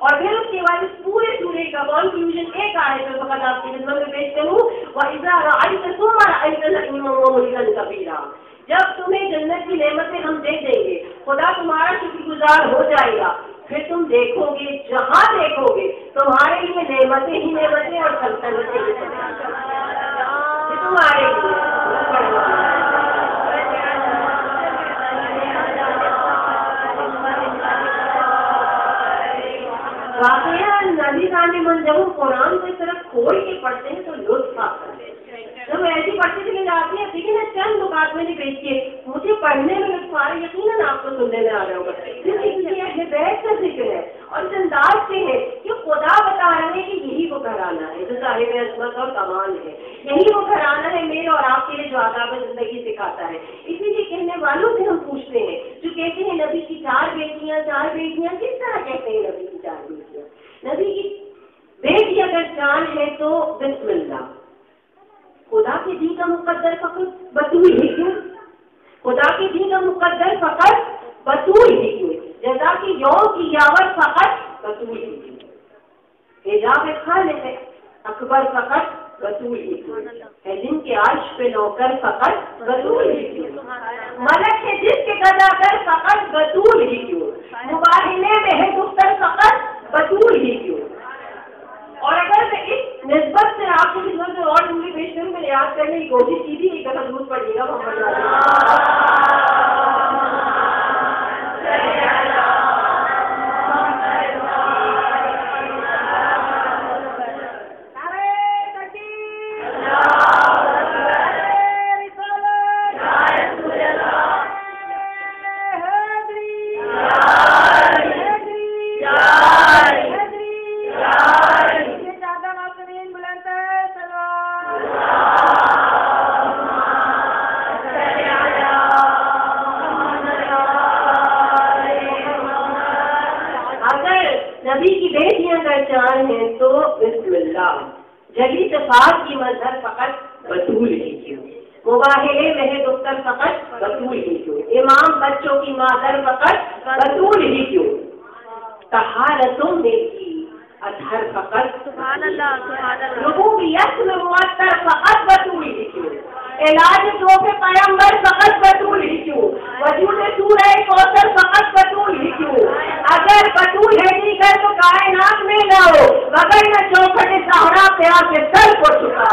اور پھر اس کے بعد اس پورے سورے کا کنکلوژن ایک آیت میں فقط آپ کی خدمت میں پیش کروں، وَإِذَا رَأَيْتَ ثُمَّ رَأَيْتَ نَعِيمًا وَمُلْكًا كَبِيرًا، جب تمہیں جنت کی نعمتیں ہم دے دیں گے، خدا تمہارا شکر گزار ہو جائے گا، پھر تم دیکھو گے، جہاں دیکھو گے تمہارے لیے نعمتیں ہی نعمتیں اور سلطنتیں ہی تمہارے لیے۔ واقعہ نبی من جب ہم قرآن کو اس طرح کھول کے پڑھتے ہیں تو لطف آتا ہے۔ جب ایسی پڑھتے چلے جاتی ہیں، دیکھیں نا چند لغات میں نے پیش کیے، مجھے پڑھنے میں لطف آ رہا ہے، یقیناً آپ کو سننے میں آ رہا ہوگا، ہدایت کا ذکر ہے اور اس انداز سے ہے کہ خدا بتا رہے ہیں کہ یہی وہ گھرانہ ہے جو صاحب عظمت اور کمال ہے، یہی وہ گھرانہ ہے میرے اور آپ کے لیے جو آداب زندگی سکھاتا ہے۔ اسی لیے کہنے والوں سے ہم پوچھتے ہیں جو کہتے ہیں نبی کی چار بیٹیاں کس طرح کہتے ہیں نبی کی چار بیٹیاں؟ نبی کی بیٹی اگر چار ہے تو بسم اللہ، خدا کے دین کا مقدر فقط بطول ہی کیوں؟ خدا کے دین کا مقدر فقط بطول ہی کیوں؟ جزا کی یوم کی یاور فقط بطول ہی کیوں؟ حجاب خالق اکبر فقط بطول ہی کیوں؟ ہے جن کے عرش پہ نوکر فقط بطول ہی کیوں؟ ملک ہے جس کے قضا کر فقط بطول ہی کیوں؟ مباہلے میں ہے گفتر فقط بطول ہی کیوں؟ اور اگر میں اس نسبت سے آپ کی خدمت میں اور جملے پیش کروں، میں نے یاد کرنے کی کوشش کی تھی، ایک دفعہ ضرور پڑھیے گا جلی صفات کی مظہر فقط بطول ہی کیوں؟ مباہلے میں دفتر فقط بطول ہی کیوں؟ امام بچوں کی مادر فقط بطول ہی کیوں؟ طہارتوں میں کی اطہر فقط سبحان اللہ ربوبیت میں معطر فقط بطول ہی کیوں؟ علاج توف پیغمبر فقط بطول ہی کیوں؟ وجود سورہ کوثر فقط بطول ہی کیوں؟ اگر بطول ہے نہیں کر تو کائنات میں نہ ہو، مگر نہ چوکھٹ صحرا پہ آ کے سر کو چکا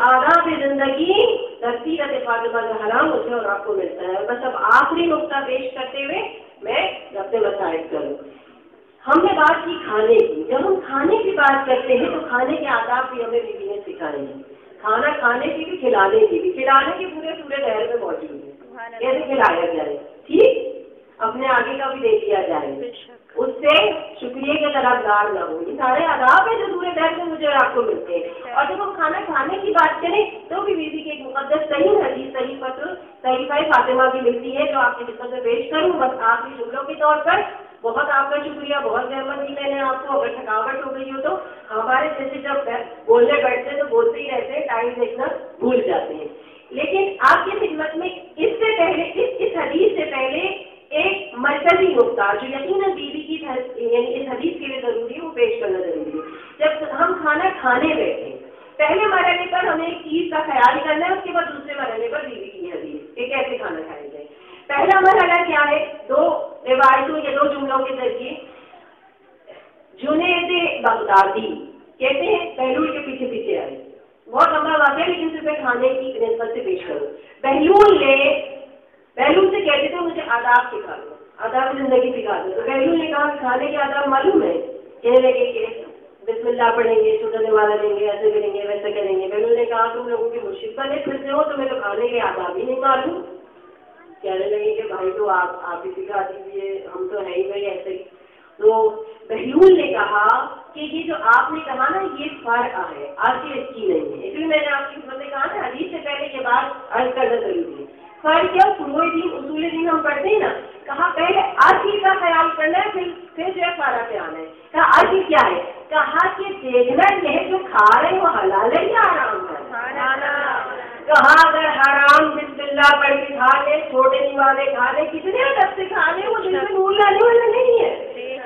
آداب زندگی ترتیب فاطمہ زہرا مجھے اور آپ کو ملتا ہے۔ بس اب آخری نقطہ پیش کرتے ہوئے میں اپنے مسائل کروں۔ ہم نے بات کی کھانے کی، جب ہم کھانے کی بات کرتے ہیں تو کھانے کے آداب بھی ہمیں بیوی نے سکھائے ہیں، کھانا کھانے کی بھی کھلانے کی بھی، کھلانے کے پورے دائرے میں موجود ہے، کیسے کھلایا جائے، ٹھیک، اپنے آگے کا بھی دیکھ لیا جائے، اس سے شکریہ کے طرفدار نہ ہو، یہ سارے آداب ہیں جو پورے دائرے میں مجھے اور آپ کو ملتے ہیں۔ اور جب ہم کھانا کھانے کی بات کریں تو بھی بیوی کی ایک مقدس صحیح حدیث صحیح پتر صحیفہ فاطمہ کی ملتی ہے جو آپ کی خدمت میں پیش کروں۔ بس آخری جملوں کے طور پر بہت آپ کا شکریہ، بہت زحمت دی میں نے آپ کو، اگر تھکاوٹ ہو گئی ہو تو ہمارے جیسے جب بولنے بیٹھتے تو بولتے ہی رہتے ہیں، ٹائم دیکھنا بھول جاتے ہیں، لیکن آپ کی خدمت میں اس سے پہلے اس حدیث سے پہلے ایک مرکزی نقطہ جو یقیناً بیوی کی یعنی اس حدیث کے لیے ضروری ہے وہ پیش کرنا ضروری ہے۔ جب ہم کھانا کھانے بیٹھے پہلے مرحلے پر ہمیں ایک چیز کا خیال کرنا ہے، اس کے بعد دوسرے مرحلے پر بیوی کی حدیث کہ کیسے کھانا کھایا جائے۔ پہلا مرحلہ کیا ہے؟ دو روایتوں یا دو جملوں کے ذریعے جنید بغدادی کہتے ہیں بہلول کے پیچھے پیچھے آئے، بہت لمبا واقعہ لیکن صرف میں کھانے کی نسبت سے پیش کروں۔ بہلول سے کہتے تھے مجھے آداب سکھا دو، آداب زندگی سکھا دو، تو بہلول نے کہا کھانے کے آداب معلوم ہے، کہنے لگے کہ بسم اللہ پڑھیں گے، چھوٹا نمازہ لیں گے، ایسے کریں گے ویسے کریں گے۔ بہلول نے کہا تم لوگوں کی مشرک بنے پھرتے ہو، تمہیں تو کھانے کے آداب ہی نہیں معلوم۔ کہنے لگے کہ بھائی تو آپ ہی سکھا دیجیے، ہم تو ہے ہی بھائی ایسے ہی۔ تو بہلول نے کہا کہ یہ جو آپ نے کہا نا یہ فرق ہے، آپ کی اچھی نہیں ہے، اس لیے میں نے آپ کی خدمت میں کہا نا حدیث سے پہلے یہ بات عرض کرنا ضروری ہے۔ فرق کیا؟ فروع دین اصول دین ہم پڑھتے ہیں نا، کہا پہلے عرضی کا خیال کرنا ہے، پھر جو ہے فارا پہ آنا ہے. کہا عرضی کیا ہے؟ کہا کہ دیکھنا یہ جو کھا رہے ہیں وہ حلال ہے یا حرام ہے؟ کہا اگر حرام بسم اللہ پڑھ کے کھا لے، چھوٹے والے کھا لے، کتنے ادب سے کھا لے، وہ دل میں نور لانے والا نہیں ہے،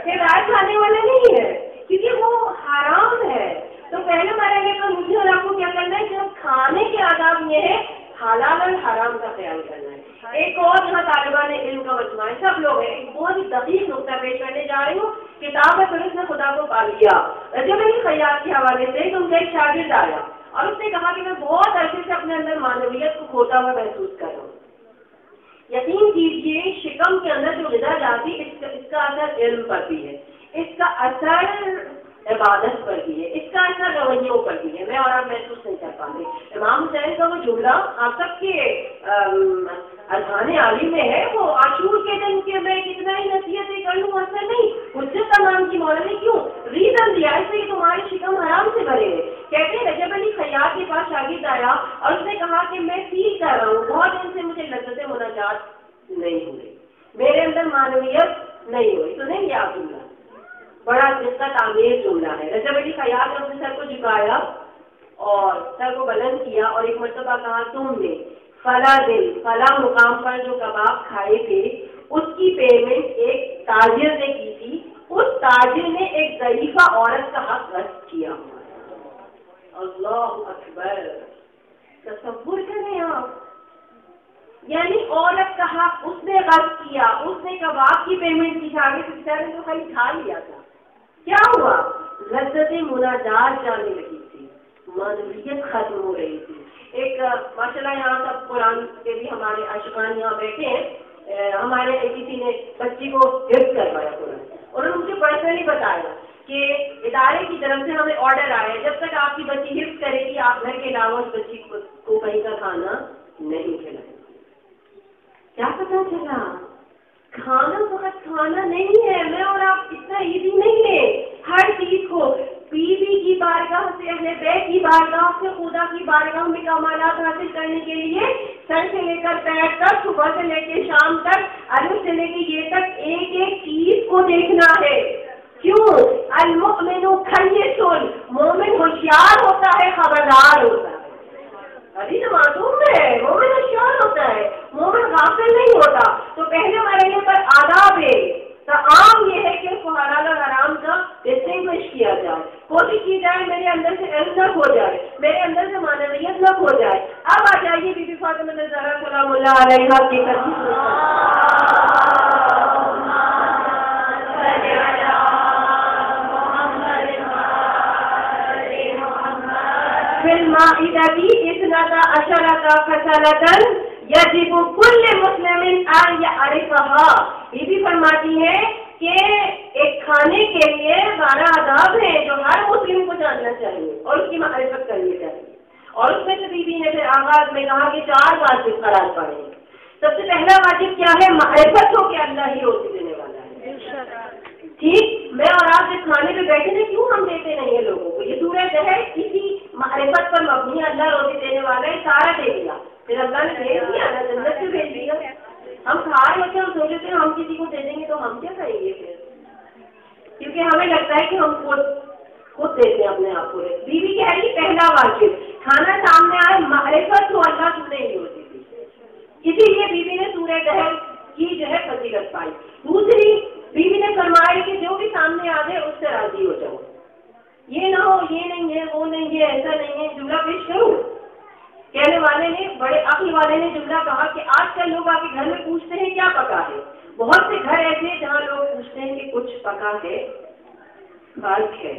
ہدایت لانے والا نہیں ہے، کیونکہ وہ حرام ہے. تو پہلے مرے گے تو مجھے اور آپ کو کیا کرنا ہے؟ جب کھانے کے آداب یہ ہے حلال اور حرام کا خیال کرنا ہے. ایک اور یہاں طالبان علم کا مجموعہ ہے، سب لوگ ہیں. ایک بہت ہی دقیق نقطہ پیش کرنے جا رہی ہوں. کتاب ہے پھر اس نے خدا کو پا لیا. رجب علی خیاط کے حوالے سے تو ان کا ایک شاگرد آیا اور اس نے کہا کہ میں بہت عرصے سے اپنے اندر معنویت کو کھوتا ہوا محسوس کر رہا ہوں. یقین کیجیے شکم کے اندر جو غذا جاتی اس کا اثر علم پر بھی ہے، اس کا اثر عبادت پر بھی ہے، اس کا اثر رویوں پر بھی ہے. میں اور آپ محسوس نہیں کر پاتے. امام حسین کا وہ جملہ آپ سب کے اذہان عالی میں ہے، وہ عاشور کے دن کے میں کتنا ہی نصیحتیں کر لوں اثر نہیں. حجت تمام کی مولا نے کیوں ریزن دیا اس لیے تمہاری شکم حرام سے بھرے ہے. کہتے ہیں رجب علی خیاط کے پاس شاگرد آیا اور اس نے کہا کہ میں فیل کر رہا ہوں بہت دن سے مجھے لذت مناجات نہیں ہوئی، میرے اندر معنویت نہیں ہوئی. تو نہیں آپ جملہ بڑا دقت آمیز جملہ ہے. رجب علی خیاط نے اپنے سر کو جھکایا اور سر کو بلند کیا اور ایک مرتبہ کہا تم نے فلاں دن فلاں مقام پر جو کباب کھائے تھے اس کی پیمنٹ ایک تاجر نے کی تھی، اس تاجر نے ایک ضعیفہ عورت کا حق غصب کیا. اللہ اکبر، تصور کریں آپ. یعنی عورت کا حق اس نے غصب کیا، اس نے کباب کی پیمنٹ کی، آگے سے بیچارے نے تو خالی کھا لیا تھا. کیا ہوا؟ لذت مناجات جانے لگی تھی، معنویت ختم ہو رہی تھی. ایک ماشاءاللہ یہاں سب قرآن کے بھی ہمارے عاشقان یہاں بیٹھے ہیں. ہمارے کسی نے بچی کو حفظ کروایا قرآن، انہوں نے مجھے پرسنلی بتایا کہ ادارے کی طرف سے ہمیں آرڈر آیا ہے جب تک آپ کی بچی حفظ کرے گی آپ گھر کے علاوہ اس بچی کو کہیں کا کھانا نہیں کھلائیں. کیا پتا چلا؟ کھانا فقط کھانا نہیں ہے. میں اور آپ اتنا ایزی نہیں ہے ہر چیز کو بیوی کی بارگاہ سے، اہل بیت کی بارگاہ سے، خدا کی بارگاہ میں کمالات حاصل کرنے کے لیے سر سے لے کر پیر تک، صبح سے لے کے شام تک، الف سے لے کے یہ تک ایک ایک چیز کو دیکھنا ہے. کیوں؟ المؤمن خیس، مومن ہوشیار ہوتا ہے، خبردار ہوتا ہے. ابھی تو معلوم ہے مومن ہوشیار ہوتا ہے، مومن غافل نہیں ہوتا. تو پہلے مرحلے پر آداب ہے. عام یہ ہے کہ اس کو حلال اور حرام کا ڈسٹنگوش کیا جائے، کوشش کی جائے میرے اندر سے علم نہ کھو جائے، میرے اندر سے معنویت نہ کھو جائے. اب آ جائیے بی بی فاطمہ الزہرا سلام اللہ علیہا کی یجب کل مسلم ان یعرفها. یہ بھی فرماتی ہے کہ ایک کھانے کے لیے 12 آداب ہیں جو ہر مسلم کو جاننا چاہیے اور اس کی معرفت کرنی چاہیے. اور اس میں سے بی بی نے پھر آغاز میں کہا کہ 4 واجب قرار پڑے. سب سے پہلا واجب کیا ہے؟ معرفت ہو کہ اللہ ہی روزی دینے والا ہے. ٹھیک، میں اور آپ جس کھانے پہ بیٹھے تھے کیوں ہم دیتے نہیں ہیں لوگوں کو؟ یہ سورج ہے کسی معرفت پر مبنی، اللہ روزی دینے والا ہے، سارا دے دیا، پھر اللہ نے بھیج دیا نا، جنت سے بھیج دیا. ہم کھا رہے ہوتے ہیں، ہم سوچتے ہیں ہم کسی کو دے دیں گے تو ہم کیا کریں گے پھر؟ کیونکہ ہمیں لگتا ہے کہ ہم خود دیتے ہیں اپنے آپ کو. بیوی کہہ رہی پہلا واجب کھانا سامنے آئے معرفت ہو اللہ تم نے نہیں ہوتی تھی، اسی لیے بیوی نے سورہ دہر کی جو ہے فضیلت پائی. دوسری بیوی نے فرمایا کہ جو بھی سامنے آ جائے اس سے راضی ہو جاؤ، یہ نہ ہو یہ نہیں ہے وہ نہیں ہے ایسا نہیں ہے. جملہ پیش کروں، کہنے والے نے، بڑے عقل والے نے جملہ کہا کہ آج کل لوگ آ کے گھر میں پوچھتے ہیں کیا پکا ہے. بہت سے گھر ایسے ہیں جہاں لوگ پوچھتے ہیں کہ کچھ پکا ہے، فرق ہے.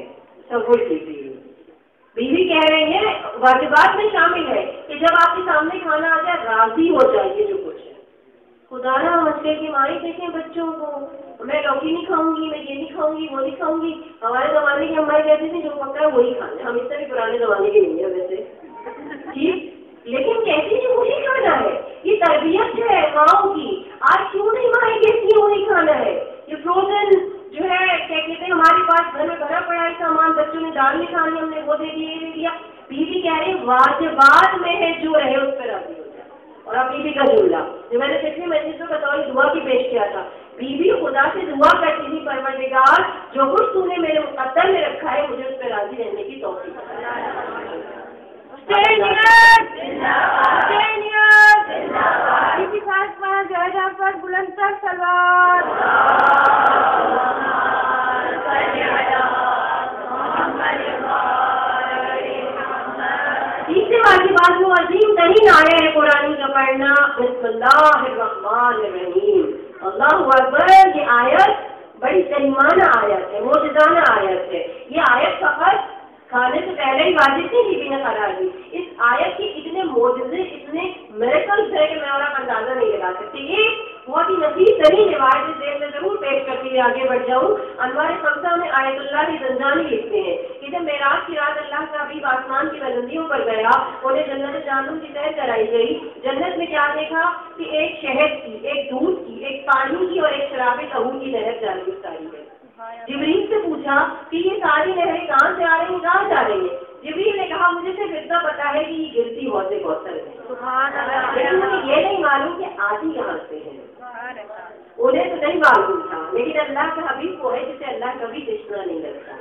تصور کیجیے، بیوی کہہ رہے ہیں واجبات میں شامل ہے کہ جب آپ کے سامنے کھانا آ جائے راضی ہو جائیے جو کچھ ہے. خدا نہ مسئلے کی مائیں دیکھیں بچوں کو، میں لوکی نہیں کھاؤں گی، میں یہ نہیں کھاؤں گی وہ نہیں کھاؤں گی. ہمارے زمانے کی ہماری کہتی تھی جو پکا ہے وہی کھانا. ہم اس طرح پرانے زمانے کے نہیں ہے ویسے، ٹھیک، لیکن کہتی نہیں وہی کھانا ہے. یہ تربیت ہے ماؤں کی. آج کیوں نہیں مائیں کہتی ہیں وہی کھانا ہے؟ یہ فروزن جو ہے کیا کہتے ہیں ہمارے پاس گھر میں بھرا پڑا ہے سامان، بچوں نے دال نہیں کھانی ہم نے وہ دے دیا یہ دے دیا. بیوی کہہ رہی واجبات میں ہے جو رہے اس پہ راضی ہو جائے. اور اب بیوی کا جملہ جو میں نے پچھلی مجلسوں کا طور دعا کی پیش کیا تھا، بیوی خدا سے دعا کرتی تھی پروردگار جو کچھ تو نے میرے مقدر میں رکھا ہے مجھے اس پہ راضی رہنے کی توفیق پر بلند تر سلوات تیسرے والی بات وہ عظیم ترین آیا ہے قرآن کا پڑھنا، بسم اللہ الرحمن الرحیم، اللہ اکبر۔ یہ آیت بڑی کریمانہ آیت ہے، معجزانہ آیت ہے۔ یہ آیت فقط کھانے سے پہلے ہی واجب نہیں بیوی نے قرار دی، اس آیت کے اتنے معجزے اتنے میریکلز ہے کہ میں اور آپ اندازہ نہیں لگا سکتے۔ یہ بہت ہی نفیس ترین روایت اس دیر میں ضرور پیش کرتے ہوئے آگے بڑھ جاؤں۔ انوار خمسہ میں آیت اللہ کی زنجانی لکھتے ہیں کہ جب معراج کی رات اللہ کا حبیب آسمان کی بلندیوں پر گیا، انہیں جنت جہنم کی سیر کرائی گئی۔ جنت میں کیا دیکھا کہ ایک شہد کی، ایک دودھ کی، ایک پانی کی اور ایک شراب طہور کی نہر جاری ہے۔ جبریل سے پوچھا کہ یہ ساری نہریں کہاں سے آ رہی ہیں، کہاں جا رہی ہیں؟ جبریل نے کہا مجھے صرف اتنا پتا ہے کہ یہ گرتی حوض کوثر ہے، لیکن مجھے یہ نہیں معلوم کہ آتی کہاں سے ہے۔ انہیں تو نہیں معلوم تھا، لیکن اللہ کا حبیب وہ ہے جسے اللہ کبھی تشنا نہیں لگتا۔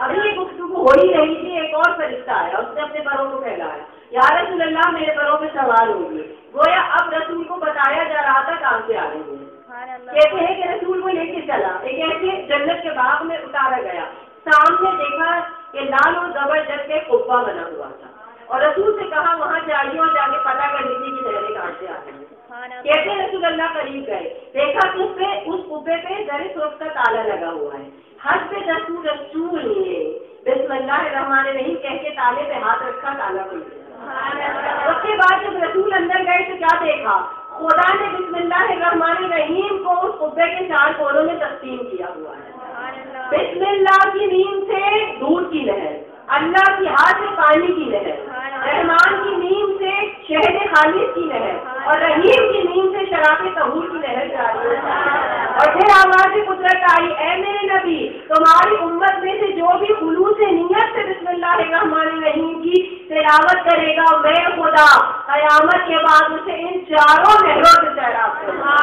ابھی یہ گفتگو ہو ہی رہی تھی، ایک اور فرشتہ آیا، اس نے اپنے پروں کو پھیلایا، یا رسول اللہ میرے پروں پہ سوار ہوگی۔ گویا اب رسول کو بتایا جا رہا تھا کہاں سے آ رہی ہے۔ کہتے ہیں کہ رسول کو لے کے چلا، ایک ایسے جنت کے باغ میں اتارا گیا، سامنے دیکھا کہ لال اور زبردست ایک قبہ بنا ہوا تھا، اور رسول سے کہا وہاں جائیے اور جا کے پتہ کر لیجیے کہ نہریں کہاں سے آ رہی ہیں۔ کہتے رسول اللہ قریب گئے، دیکھا کہ اس قبے پہ زر سرخ کا تالا لگا ہوا ہے، حد پہ رسول ہے، بسم اللہ الرحمن الرحیم کہہ کے تالے پہ ہاتھ رکھا، تالا کھل گیا۔ اس کے بعد جب رسول اندر گئے تو کیا دیکھا؟ خدا نے بسم اللہ الرحمن الرحیم کو اس قبے کے 4 کونوں میں تقسیم کیا ہوا ہے۔ بسم اللہ کی نیم سے دودھ کی نہر، اللہ کی ہاتھ سے پانی کی نہر، رحمان کی نیم سے شہد خالص کی نہر، اور رحیم کی نیم سے شراب طہور کی نہر جاری ہے۔ اور پھر آواز قدرت آئی، اے میرے نبی تمہاری امت میں سے جو بھی خلوص نیت سے بسم اللہ الرحمن الرحیم کی تلاوت کرے گا، میں خدا قیامت کے بعد اسے ان 4 نہروں سے سیراب کروں گا۔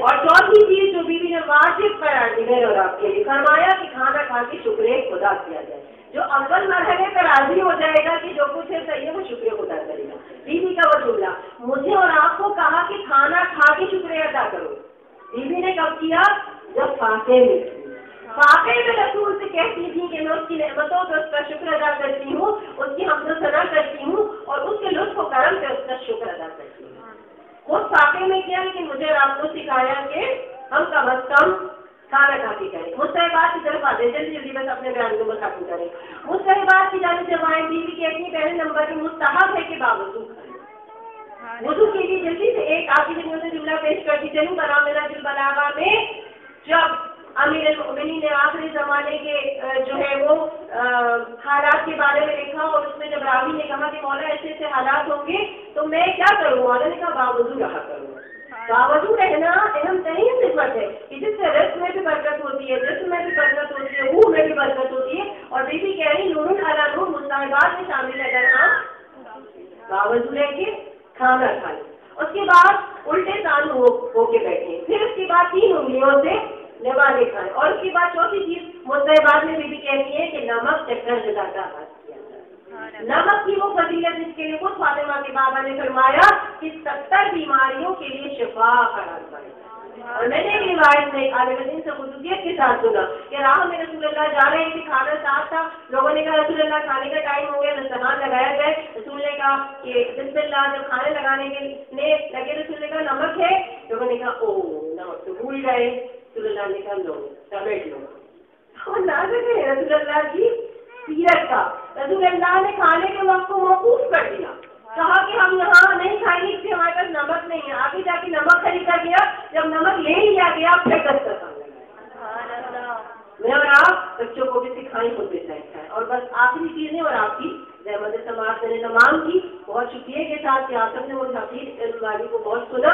اور چوتھی چیز جو بیوی نے واجب قرار دی ہے اور آپ کے لیے فرمایا کہ کھانا کھا کے شکر خدا کیا جائے۔ جو اول مرحلے پر راضی ہو جائے گا کہ جو کچھ ہے صحیح ہے وہ شکر خدا کرے گا۔ بیوی کا وہ جملہ مجھے اور آپ کو کہا کہ کھانا کھا کے شکر ادا کرو، بیوی نے کب کیا؟ جب فاقے میں تھی، فاقے میں رسول سے کہتی تھی کہ میں اس کی نعمتوں پر اس کا شکر ادا کرتی ہوں، اس کی حمد و ثنا کرتی ہوں اور اس کے لطف و کرم سے اس کا شکر ادا کرتی ہوں۔ خود فاقے میں کیا کہ مجھے اور آپ کو سکھایا کہ ہم کم از کم کھانا کھا کے کریں۔ مستحبات کی طرف آتے ہیں، جلدی جلدی بس اپنے بیان کو ختم کریں۔ مستحبات کی جانب جب آئیں، بیوی کی اپنی پہلے نمبر کی مستحب ہے کہ باوضو کھائیں۔ وضو کے لیے جلدی سے ایک آپ کی جگہ سے جملہ پیش کرتی چلوں برامدۃ البلاغہ میں، جب امیر المؤمنین نے آخری زمانے کے جو ہے وہ حالات کے بارے میں لکھا، اور اس میں جب راوی نے کہا کہ مولا ایسے ایسے حالات ہوں گے تو میں کیا کروں، مولا نے کہا باوضو رہا کروں۔ باوضو رہنا اہم ترین صفت ہے کہ جس سے رزق میں بھی برکت ہوتی ہے، جسم میں بھی برکت ہوتی ہے، روح میں بھی برکت ہوتی ہے۔ اور بیوی کہہ رہی نور علی نور مستحبات میں شامل ہے اگر ہم باوضو رہ کے کھانا کھائیں۔ اس کے بعد الٹے تان ہو کے بیٹھیں، پھر اس کے بعد 3 انگلیوں سے نمازیں کھائیں، اور اس کے بعد چوتھی چیز مستحبات میں بیوی کہتی ہے کہ نمک چکر جدا کا حد کیا جائے۔ نمک کی وہ فضیلت جس کے لیے خود فاطمہ کے بابا نے فرمایا کہ 70 بیماریوں کے لیے شفا قرار پائے۔ اور میں نے ایک روایت میں عالم دین سے خصوصیت کے ساتھ سنا کہ راہ میں رسول اللہ جا رہے تھے، کھانا ساتھ تھا، لوگوں نے کہا رسول اللہ کھانے کا ٹائم ہو گیا، دسترخوان لگایا جائے۔ رسول نے کہا کہ بسم اللہ، جب کھانے لگانے کے لگے رسول نے کہا نمک ہے، لوگوں نے کہا او نمک تو بھول گئے، رسول اللہ نے کہا لو ٹمیٹ لو، اور نازک ہے رسول اللہ کی سیرت کا۔ رسول اللہ نے کھانے کے وقت کو موقوف کر دیا، کہا کہ ہم یہاں نہیں کھائیں گے کیونکہ ہمارے پاس نمک نہیں ہے۔ آگے جا کے نمک خریدا گیا، جب نمک لے لیا گیا پھر دسترخوان لگایا۔ میں اور آپ بچوں کو بھی سکھائیں، خود بھی سکھائیں۔ اور بس آخری چیزیں اور آپ کی رحمت سماعت نے تمام کی، بہت شکریہ کے ساتھ کہ آپ سب نے مجھے حفیظ علم والی کو بہت سنا۔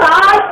7